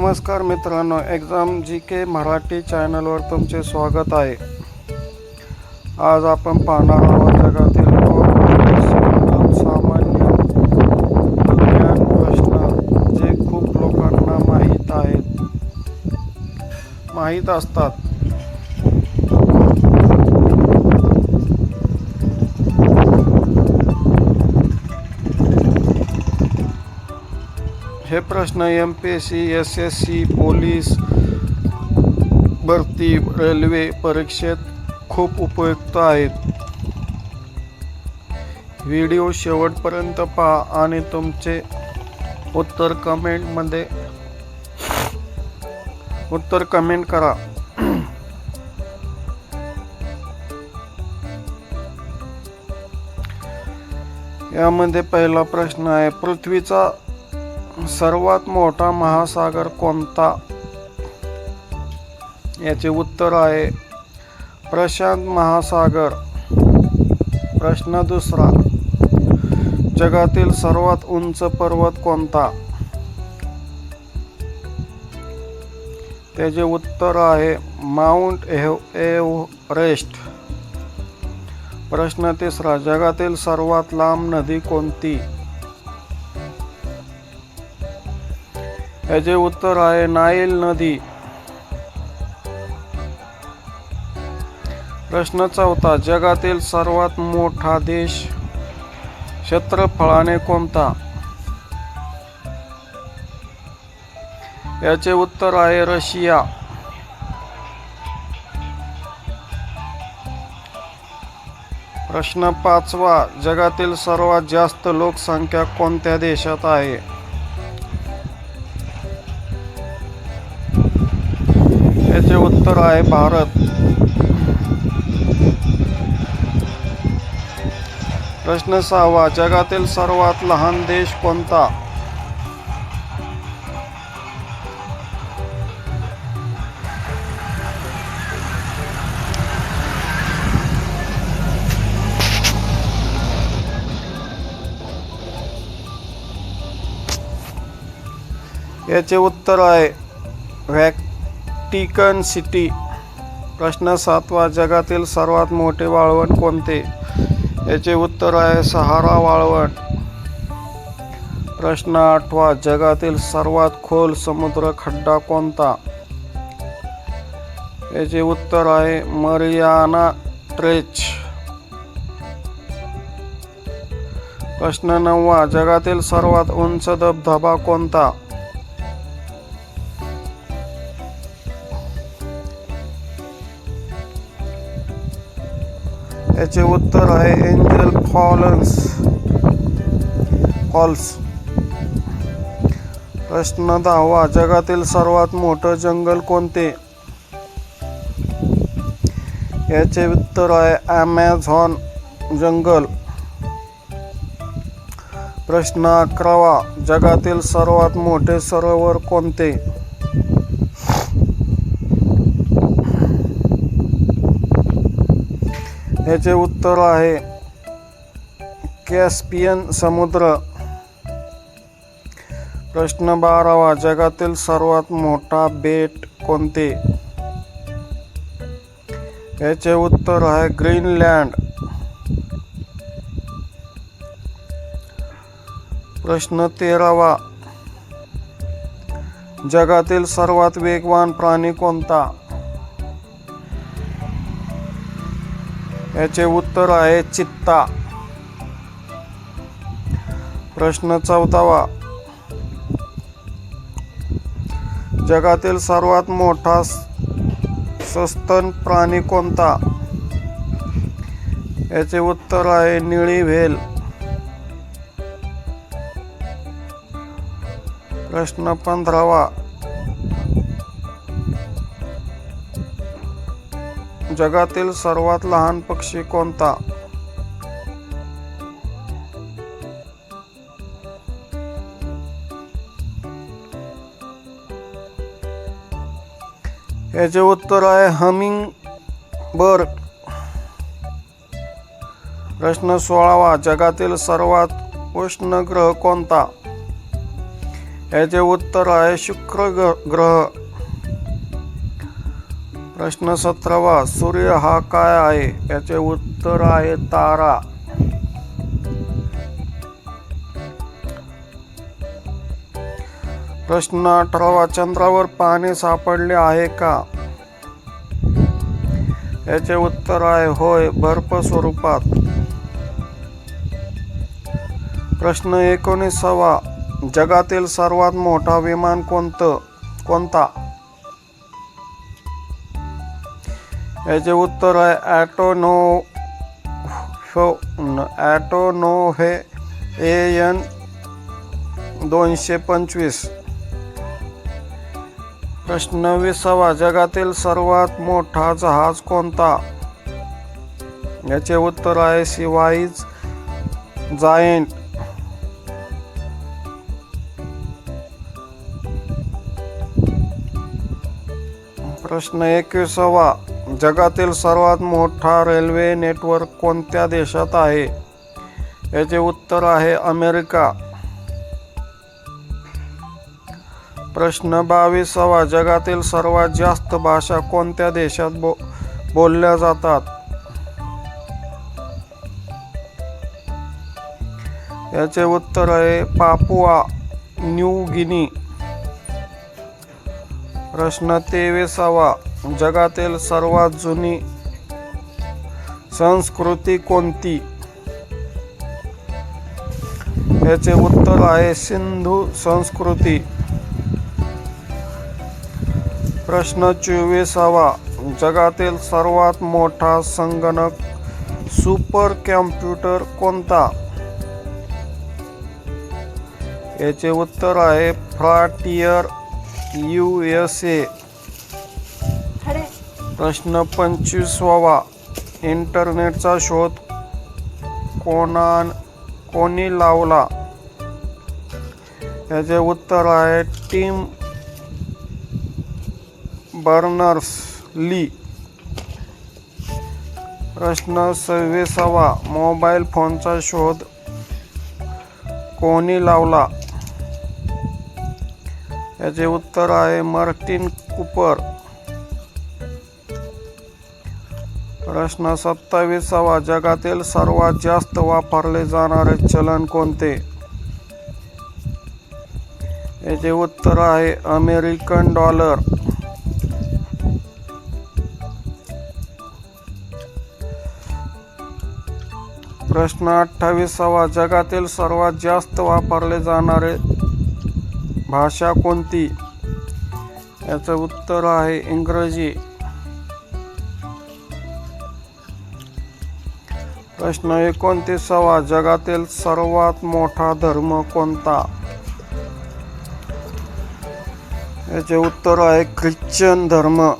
नमस्कार मित्रांनो, exam GK Marathi चॅनलवर तुमचे स्वागत आहे. आज आपण पाहणार आहोत जगातील सामान्य विज्ञान प्रश्न जे खूप लोकांना माहीत असतात. हे प्रश्न MPSC, SSC, पोलीस भरती, रेल्वे परीक्षेत खूप उपयुक्त आहेत. व्हिडिओ शेवटपर्यंत पहा आणि तुमचे उत्तर कमेंट करा. यामध्ये पहिला प्रश्न आहे, पृथ्वीचा सर्वात मोठा महासागर कोणता? याचे उत्तर आहे प्रशांत महासागर. प्रश्न दुसरा, जगातील सर्वात उंच पर्वत कोणता? त्याचे उत्तर आहे माउंट एव्हरेस्ट. प्रश्न तिसरा, जगातील सर्वात लांब नदी कोणती? याचे उत्तर आहे नाईल नदी. प्रश्न चौथा, जगातील सर्वात मोठा देश क्षेत्रफळाने कोणता? याचे उत्तर आहे रशिया. प्रश्न पाचवा, जगातील सर्वात जास्त लोकसंख्या कोणत्या देशात आहे? याचे उत्तर आहे भारत. प्रश्न सहावा, जगातील सर्वात लहान देश कोणता? याचे उत्तर आहे व्हॅटिकन सिटी. प्रश्न सातवा, जगातील सर्वात मोठे वाळवंट कोणते? याचे उत्तर आहे सहारा वाळवंट. प्रश्न आठवा, जगातील सर्वात खोल समुद्र खड्डा कोणता? याचे उत्तर आहे मरियाना ट्रेंच. प्रश्न नववा, जगातील सर्वात उंच धबधबा कोणता? याचे उत्तर आहे एंजल फॉल्स. प्रश्न दहावा, जगातील सर्वात मोठं जंगल कोणते? याचे उत्तर आहे ॲमेझॉन जंगल. प्रश्न अकरावा, जगातील सर्वात मोठे सरोवर कोणते? याचे उत्तर आहे कॅस्पियन समुद्र. प्रश्न बारावा, जगातील सर्वात मोठा बेट कोणते? याचे उत्तर आहे ग्रीनलँड. प्रश्न तेरावा, जगातील सर्वात वेगवान प्राणी कोणता? याचे उत्तर आहे चित्ता. प्रश्न चौदावा, जगातील सर्वात मोठा सस्तन प्राणी कोणता? याचे उत्तर आहे निळी व्हेल. प्रश्न 15वा, जगातील सर्वात लहान पक्षी कोणता? याचे उत्तर आहे हमिंग बर्ड. प्रश्न 16वा, जगातील सर्वात उष्ण ग्रह कोणता? याचे उत्तर आहे शुक्र ग्रह. प्रश्न 17वा, सूर्य हा काय आहे? याचे उत्तर आहे तारा. प्रश्न 18वा, चंद्रावर पाणी सापडले आहे का? याचे उत्तर आहे होय, बर्फ स्वरूपात. प्रश्न 19वा, जगातील सर्वात मोठा विमान कोणता? याचे उत्तर आहे ॲटोनोव्हे AN 225. प्रश्न 20वा, जगातील सर्वात मोठा जहाज कोणता? याचे उत्तर आहे सिवाईज जायंट. प्रश्न 21वा, जगातील सर्वात मोठा रेल्वे नेटवर्क कोणत्या देशात आहे? याचे उत्तर आहे अमेरिका. प्रश्न 22वा, जगातील सर्वात जास्त भाषा कोणत्या देशात बोलल्या जातात? याचे उत्तर आहे पापुआ न्यू गिनी. प्रश्न 23वा, जगातील सर्वात जुनी संस्कृती कोणती? याचे उत्तर आहे सिंधू संस्कृती. प्रश्न 24वा, जगातील सर्वात मोठा संगणक सुपर कॉम्प्युटर कोणता? याचे उत्तर आहे फ्रॉन्टियर USA. प्रश्न 25वा, इंटरनेटचा शोध कोणी लावला? याचे उत्तर आहे टिम बर्नर्स-ली. प्रश्न 26वा, मोबाईल फोनचा शोध कोणी लावला? याचे उत्तर आहे मार्टिन कूपर. प्रश्न 27वा, जगातील सर्वात जास्त वापरले जाणारे चलन कोणते? याचे उत्तर आहे अमेरिकन डॉलर. प्रश्न 28वा, जगातील सर्वात जास्त वापरले जाणारे भाषा कोणती? याचे उत्तर आहे इंग्रजी. प्रश्न 29वा, जगातील सर्वात मोठा धर्म कोणता? याचे उत्तर आहे ख्रिश्चन धर्म.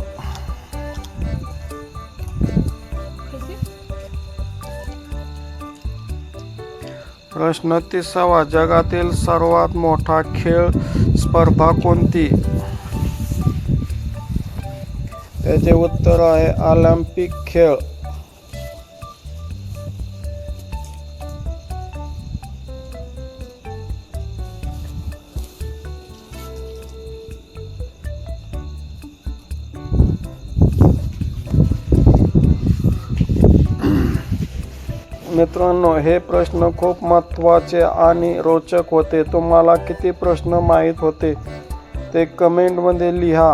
प्रश्न 30वा, जगातील सर्वात मोठा खेळ स्पर्धा कोणती? याचे उत्तर आहे ऑलिम्पिक खेळ. मित्रांनो, हे प्रश्न खूप महत्त्वाचे आणि रोचक होते. तुम्हाला किती प्रश्न माहीत होते ते कमेंटमध्ये लिहा.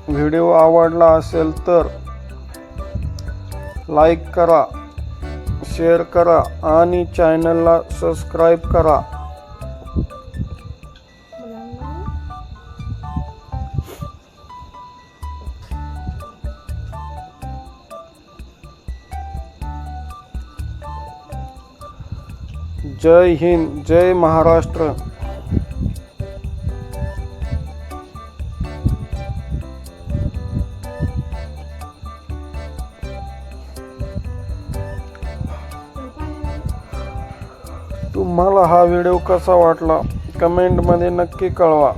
व्हिडिओ आवडला असेल तर लाईक करा, शेअर करा आणि चॅनलला सबस्क्राईब करा. जय हिंद, जय महाराष्ट्र. तुम्हाला हा व्हिडिओ कसा वाटला कमेंटमध्ये नक्की कळवा.